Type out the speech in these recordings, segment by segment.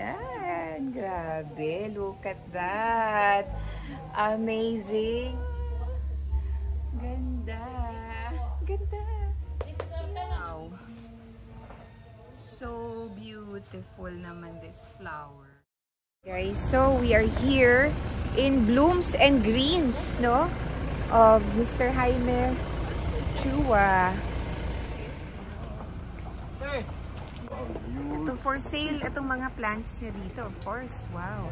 Ayan, grabe. Look at that. Amazing. Ganda. Ganda. Wow. So beautiful naman this flower. Guys, so we are here in Blooms and Greens, no? Of Mr. Jaime Chua. Ito for sale, itong mga plants niya dito, of course. Wow.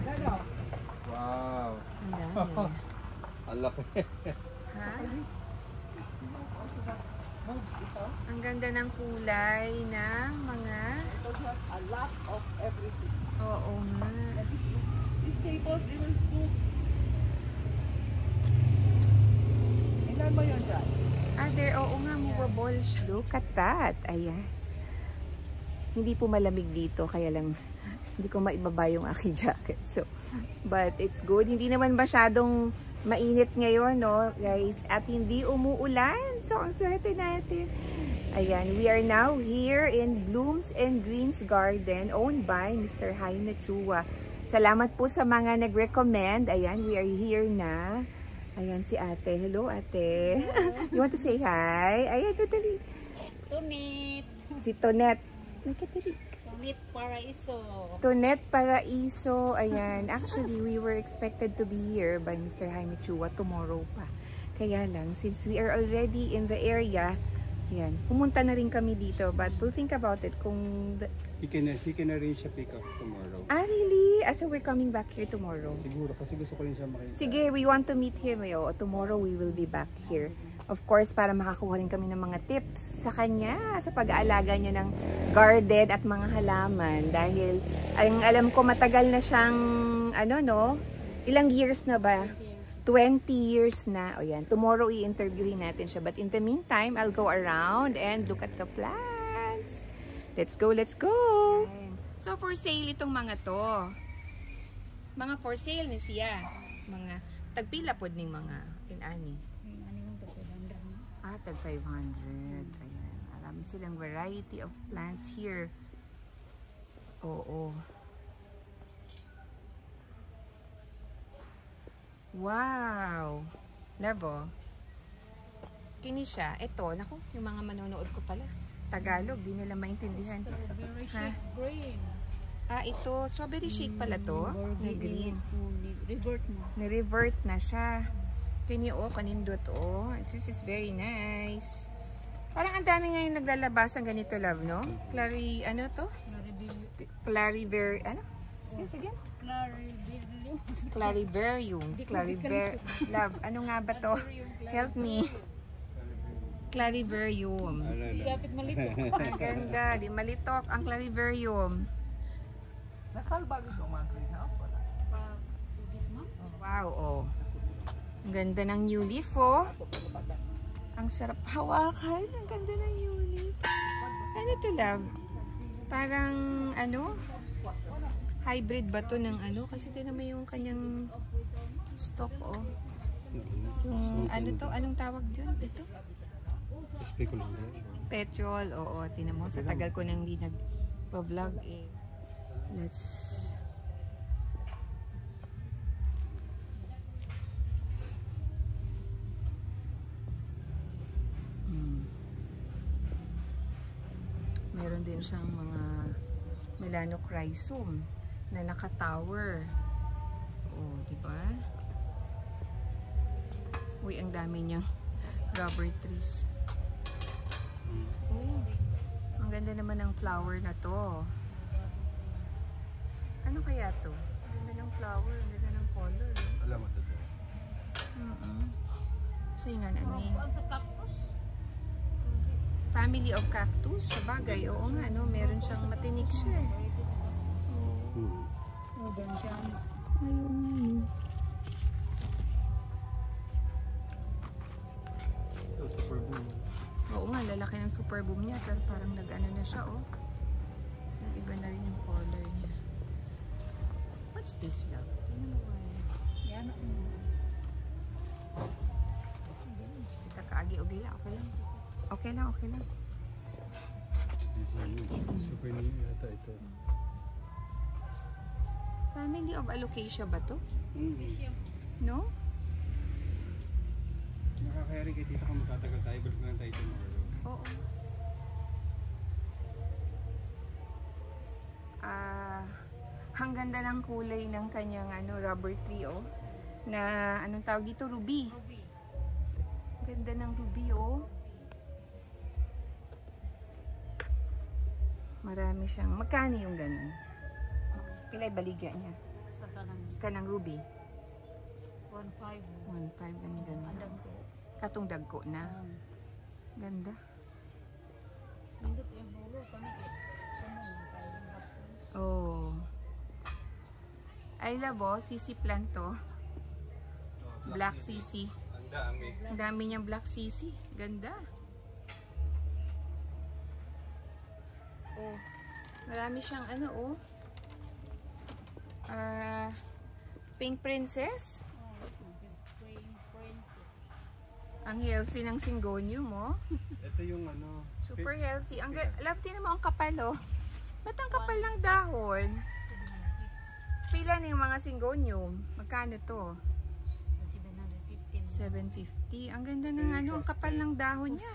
Wow. Ang dami. Ang laki. Ha? Ang ganda ng kulay ng mga... A lot of everything. Oo nga. These tables, they will cook. Ilan mo yun dyan? There, oo nga, movable siya. Look at that. Ayan. Hindi po malamig dito, kaya lang hindi ko maibaba yung aking jacket. So, but it's good. Hindi naman masyadong mainit ngayon, no, guys? At hindi umuulan. So, ang swerte natin. Ayan, we are now here in Blooms and Greens Garden owned by Mr. Jaime Chua. Salamat po sa mga nag-recommend. Ayan, we are here na. Ayan, si ate. Hello, ate. You want to say hi? Ayan, totally. Tonet. Si Tonet. Tonet Paraiso. Tonet Paraiso. Ayan. Actually, we were expected to be here by Mr. Jaime Chua tomorrow pa. Kaya lang, since we are already in the area, ayan, pumunta na rin kami dito. But we'll think about it kung... He can arrange a pick-up tomorrow. Ah, really? So we're coming back here tomorrow. Siguro, kasi gusto ko rin siya makita. Sige, we want to meet him. Tomorrow we will be back here. Of course, para makakuha rin kami ng mga tips sa kanya sa pag-aalaga niya ng garden at mga halaman. Dahil, ang alam ko, matagal na siyang, ilang years na ba? 20 years na. O yan, tomorrow i-interviewin natin siya. But in the meantime, I'll go around and look at the plants. Let's go, let's go! So, for sale itong mga to. Mga for sale ni siya. Mga tagpilapod ning mga inani. Tag 500. Ayan. Marami silang variety of plants here. Oo. Wow! Labo. Kini siya. Ito, naku, yung mga manonood ko pala. Tagalog, di nila maintindihan. Ha? Green. Ito, strawberry shake pala to. Na green. Revert mo. Ni-revert na siya. Kini kanindot This is very nice. Parang ang dami ngayon naglalabas ang ganito, love, no? Clarivarium. Ano? What's this again? Clarivarium. Love, ano nga ba to? Help me. Clarivarium. Lapit malitok. Ang ganda. Di malitok ang clarivarium. Nasalba rin yung mga greenhouse? Wala. Wow, Ang ganda ng new leaf, Ang sarap hawakan. Ang ganda ng new leaf. Ano to, love? Parang, hybrid ba to ng Kasi tinan mo yung kanyang stalk, Yung, anong tawag dyan? Ito? Speculum. Petrol, tinan mo. Sa tagal ko nang hindi nag-vlog, Let's... Meron din siyang mga melanochrysum na naka-tower. Diba? Uy, ang dami niyang rubber trees. Ang ganda naman ng flower na to. Ano kaya to? Ang ganda ng flower, ang ganda ng color. Alam mo ito. So yung ani. Sa cactus? Family of cactus, sa bagay. Oo nga, meron siyang matinik siya. Ganda. Ayun nga yun. Super boom. Oo nga, lalaki ng super boom niya. Pero parang nag-ano na siya, Nag-iba na rin yung color niya. What's this, love? Tingnan mo ba yun? Yan. Kita kaagi, okay lang. Okay lang. This is huge. Super new yata ito. Family of Alocasia ba to? No? Nakakayari kay tita kung magtatagal tayo. Balik na lang tayo tomorrow. Oo. Ang ganda ng kulay ng kanyang rubber tree, oh. Na, anong tawag dito? Ruby. Ganda ng ruby, oh. Marami siyang. Magkano yung ganun? Pilay baligya niya. Sa Kanang ruby. 1.5. 1.5, ganda. Andang ko. Katong dagko na. Ganda. Nindot yung bulo kami kay. Oh. I love, oh, sisi plant to. Black sisi. Ang dami. Ang dami niyang black sisi. Ganda. Oh. Marami siyang oh. Pink princess. Princess. Ang healthy ng syngonium, oh. Ito yung Super healthy. Ang love, tinan mo ang kapal, oh. Ba't ang kapal ng dahon? Pila na yung mga syngonium? Magkano to? 750. Ang ganda ng ang kapal ng dahon niya.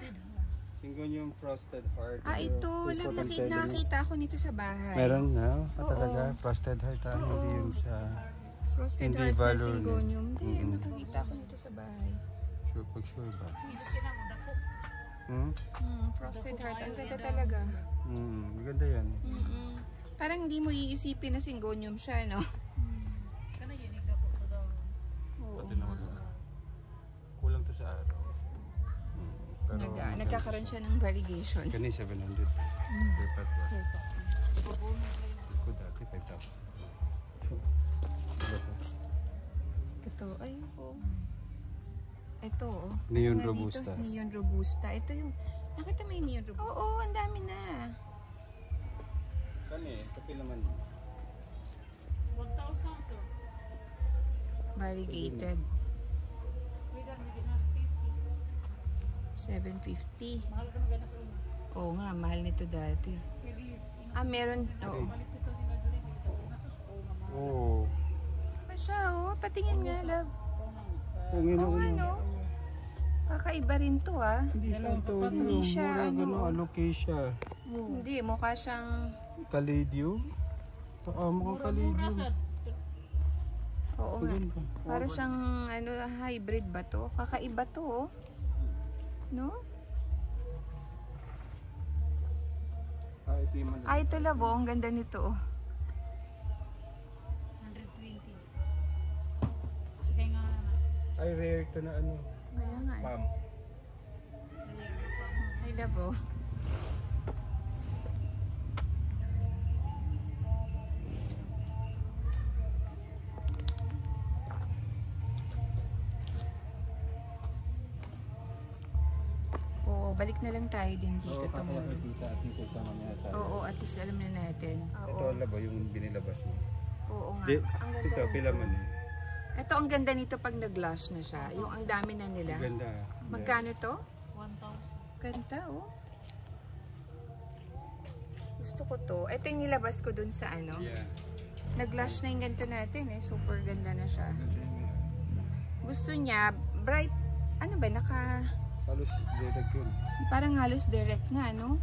Syngonium frosted heart. Ito. Love, nakita ako nito sa bahay. Meron na? Oo. Talaga? Frosted heart. Hindi yun sa... Frosted Hindi heart na valor syngonium. Hindi, nakakita ako nito sa bahay. Sure ba? Frosted heart. Ang ganda talaga. Maganda yan. Parang hindi mo iisipin na syngonium siya, no? Kana yun ko sa daw. Oo. Pati naman. Kulang to sa araw. Nagkakaroon siya ng variegation. Kani 700. Dapat ba? Ko dati 5,000. Ito, ay, oh. Ito, oh. Neon Ano nga Robusta. dito? Neon Robusta. Ito yung, nakita mo yung Neon Robusta? Oo, ang dami na. Kani, kapil naman. 1,000 sir. Variegated. Wala na gina 750. 50. Mahal ka na gana sa una. Oo nga, mahal nito dati. Meron, oo. Balik ko sila dali sa una sus o nga mahal. Oo. Pa siya, oh. Patingin nga, love. Kung Oo nga, no? Kakaiba rin to, ah. Hindi siya ito. Hindi siya, Alocasia. Hindi, mukha siyang, Caladium? Mukhang Caladium. oo nga. Para siyang, hybrid ba to? Kakaiba to, oh. No? Ito yung malaki. Ay, ito labo. Ang ganda nito, oh. 120. So kaya nga Ay, rare to na Kaya nga, eh. Pam. Ay, labo. Oo, balik na lang tayo din dito tomorrow. Oo, at least alam na natin. Ito Oo, labo yung binilabas mo. oo nga. Di, Ang ganda ito, pila nito. man eh. Ito, ang ganda nito pag nag-gloss na siya. Yung ang dami na nila. Ganda. Magkano to? 1,000. Ganda, oh. Gusto ko to. Ito yung nilabas ko dun sa Yeah. Nag-gloss na yung ganito natin, eh. Super ganda na siya. Kasi Gusto niya, bright, ano ba, halos dedag yun. parang halos direct nga, no?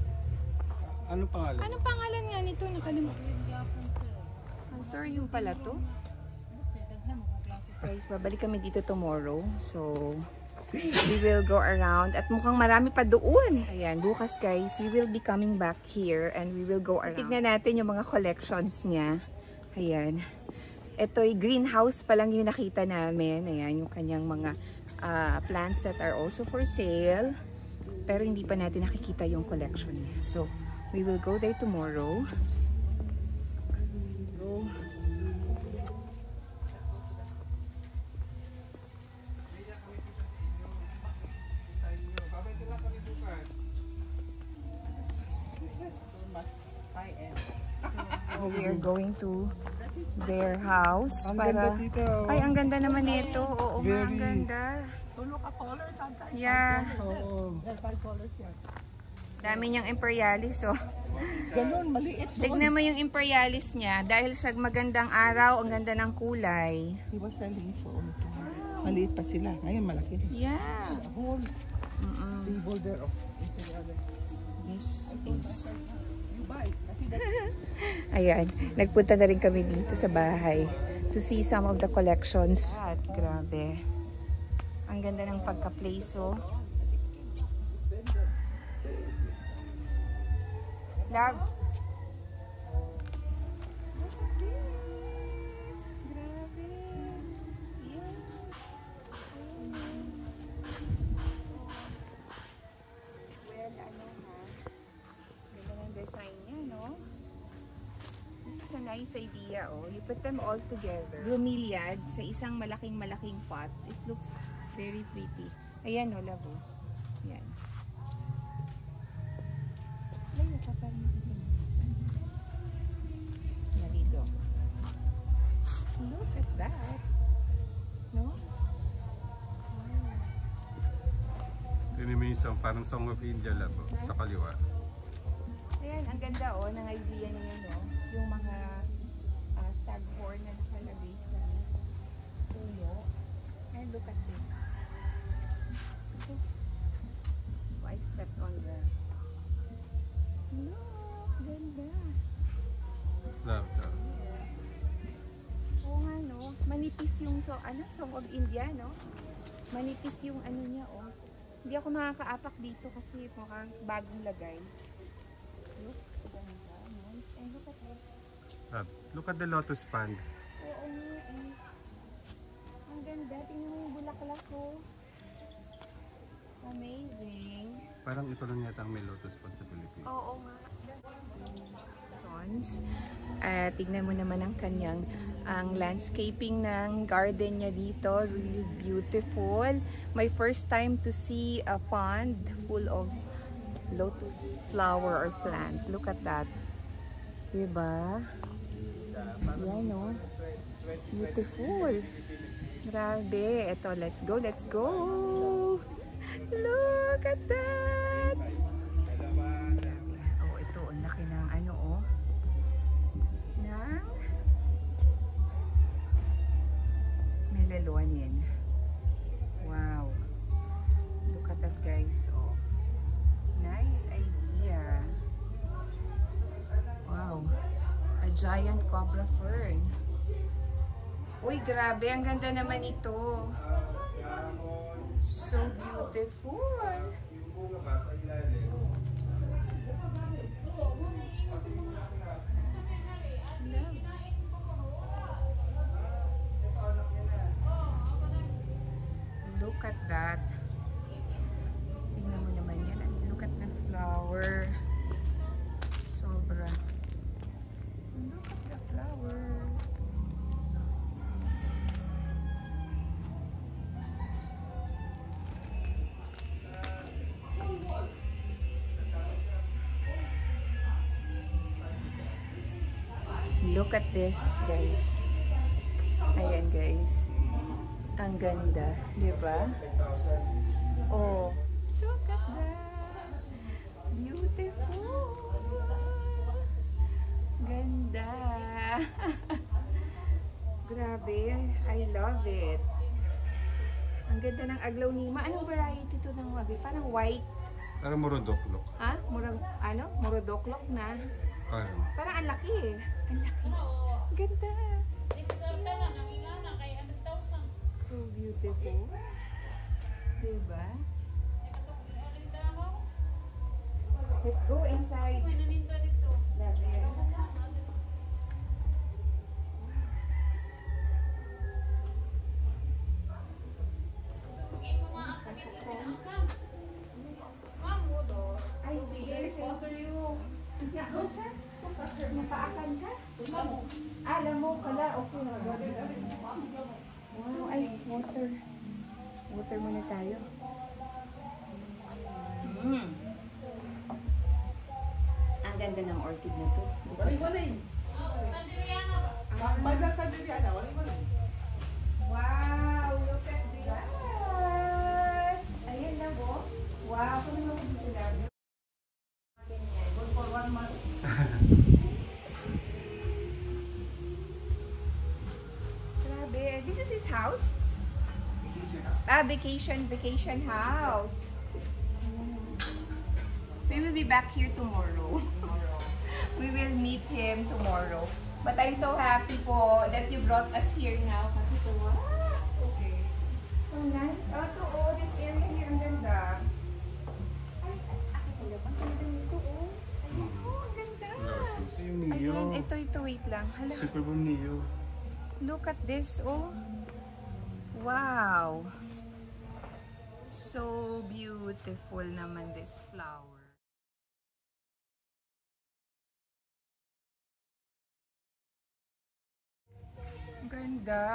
Ano pangalan? Anong pangalan nga nito? Nakalimutan. Yung gyapon sir. Answer yung pala to. Sir, daghan mo kung klase sa Guys, babalik kami dito tomorrow. So, we will go around. At mukhang marami pa doon. Ayan, bukas guys, we will be coming back here and we will go around. Tignan natin yung mga collections niya. Ayan. Ito'y greenhouse pa lang yung nakita namin. Ayan, yung kanyang mga plants that are also for sale. Pero hindi pa natin nakikita yung collection niya. So, we will go there tomorrow. Go. We are going to their house. Ang ganda, tita, oh. Ay, ang ganda naman nito. Oo nga, ang Very. ganda. To look at colors sometimes. Yeah. Oo. There's 5 colors here. Dami niyang imperialis, oh. Wow. Ganun, maliit. Tignan mo yung imperialis niya. Dahil sa magandang araw, ang ganda ng kulay. He was selling for only 200. Maliit pa sila. Ngayon, malaki na. Yeah. The whole table there of imperial. This is... You buy. Kasi Ayan. Nagpunta na rin kami dito sa bahay to see some of the collections. At grabe. Ang ganda ng pagka-place, oh. Love. Grabe. Yeah. Well, ano ha? Ganda ng design niya, no? This is a nice idea, oh. You put them all together. Bromeliad sa isang malaking pot. It looks very pretty. Ayan, oh, love, oh. Ayan. Ay, pa rin dito. Narito. Look at that. No? Tignan mo yung song, parang Song of India lang po, sa kaliwa. Ayan, ang ganda oh, ng idea niya, no? Yung mga staghorn na nakalagay sa puno. And look at this. Oh, I stepped on the... Look, ganda. Love that. Oo nga, no? Manipis yung Song of India, no? Manipis yung ano niya, oh. Hindi ako makakaapak dito kasi mukhang bagong lagay. Look, ganda. Nice. And look at this. Look at the lotus pond. Oo nga, eh. Ang ganda. Tingnan mo yung bulaklak, oh. Amazing. Parang ito lang yata ang may lotus pond sa Pilipinas. Oo nga. Tignan mo naman ang kanyang landscaping ng garden niya dito. Really beautiful. My first time to see a pond full of lotus flower or plant. Look at that. Diba? Yan, no? Beautiful. Grabe. Ito, let's go, let's go. Look at that. Oh, ito, ang laki ng ano, oh. Ng melalonin. Wow. Look at that, guys. Oh. Nice idea. Wow. A giant cobra fern. Uy, grabe. Ang ganda naman ito. So beautiful. Look at that. Tingnan mo naman yan. And look at the flower. Sobra. Look at the flower. Look at this, guys. Ayan, guys. Ang ganda, di ba? Oh, look at that. Beautiful. Ganda. Grabe, I love it. Ang ganda ng aglaw nima. Anong variety to ng wabi? Parang white. Parang murodoklok. Ha? Murodoklok na. Parang ang laki eh. Ang laki. Ang ganda. So beautiful. Diba? Let's go inside. Love it. Ay, sige. Thank you. Napaakan ka? Alam mo pala. Okay na. Wow, ay, water. Water muna tayo. Ang ganda ng orchid na to. Waling-waling. Magla Sanderiana, waling-waling. Wow, look at that. Ayan na po. Wow, kung naman dito lang. Good for 1 month. vacation house. We will be back here tomorrow. We will meet him tomorrow. But I'm so happy po that you brought us here now. Kasi ito, wow! Okay. So nice. Oh, this area here, ang ganda. Ay, ako lang. Ang ganda nito, oh. Ayan, oh, ang ganda. Yung Neo. Ayan, ito, wait lang. Hala, Super Boom Neo. look at this, oh. Wow. So beautiful naman this flower. Ganda.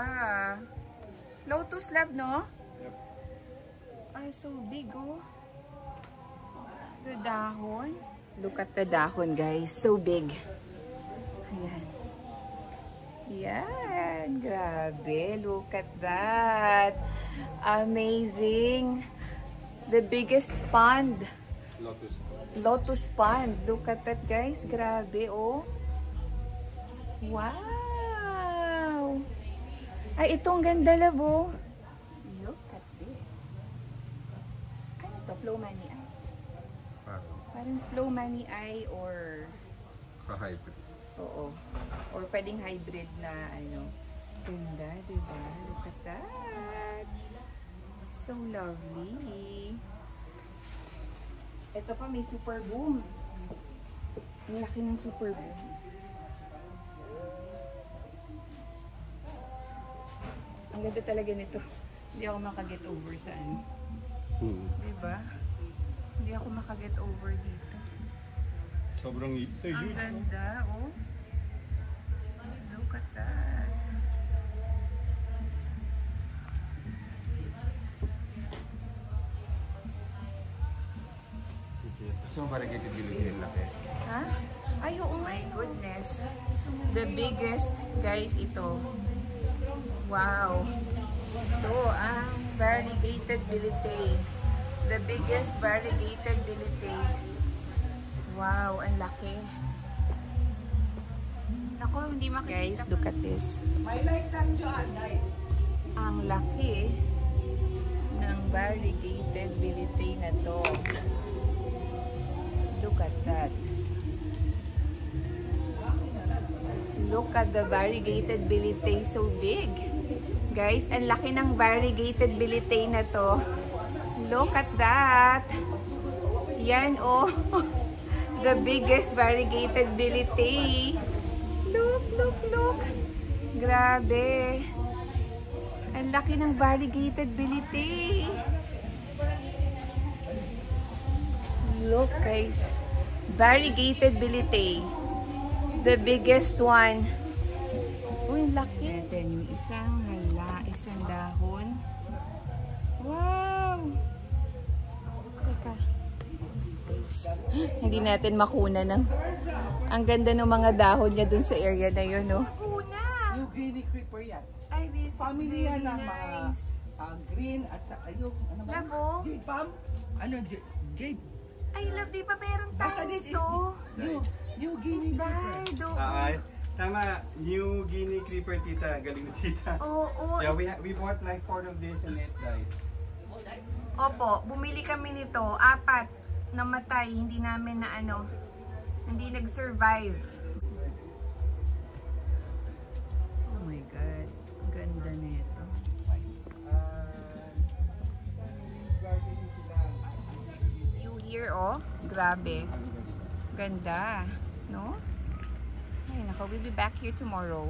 Lotus love, no? Yep. Ay, so big, oh. The dahon. Look at the dahon, guys. So big. Ayan. Yan. Grabe. Look at that. Amazing. The biggest pond. Lotus. Lotus pond. Look at that, guys. Grabe, oh. Wow. Ay, itong ganda, labo. Look at this. Ano to? Flow money eye. Parang flow money eye or... Pa-hybrid. Oo. Or pwedeng hybrid na ano. Ganda, diba? Look at that. So lovely. Ito pa, may super boom. Ang laki ng super boom. Ang ganda talaga nito. Hindi ako makaget over saan. Diba? Hindi ako makaget over dito. Sobrang ito, Ang huge. ganda, oh. Look at that. So, variegated bilhin laki. Ha? Ay, oh my goodness. The biggest, guys, ito. Wow. Ito ang variegated bilite. The biggest variegated bilite. Wow, ang laki. Ako, hindi makikita. Guys, look at this. May light lang dyan, light. Ang laki ng variegated bilite na to. Look at that. Look at the variegated bilite, so big. Guys, ang laki ng variegated bilite na to. Look at that. Yan, oh. The biggest variegated bilite. Look. Grabe. Ang laki ng variegated bilite. Look, guys. Variegated bilite. The biggest one. Uy, laki. Then yung isang dahon. Wow! Teka. Hindi natin makuna ng... Ang ganda ng mga dahon niya dun sa area na yun, no? Kuna! New Guinea creeper yan. Ay, this is Family very yan ng mga nice. green at saka yung ano ba? Labo? Jade palm? Ano? Jade? Ay, love, di pa meron Basta tayo this is ito. New Guinea creeper. Dahil doon. Tama, New Guinea Creeper, tita. Galing na tita. Oo. Yeah, we bought like 4 of this and it died. Opo, bumili kami nito. 4 namatay. Hindi namin na ano, hindi nag-survive. Oh my God. Ang ganda nito. You hear, oh? Grabe. Ganda. No? Ay, nako, we'll be back here tomorrow.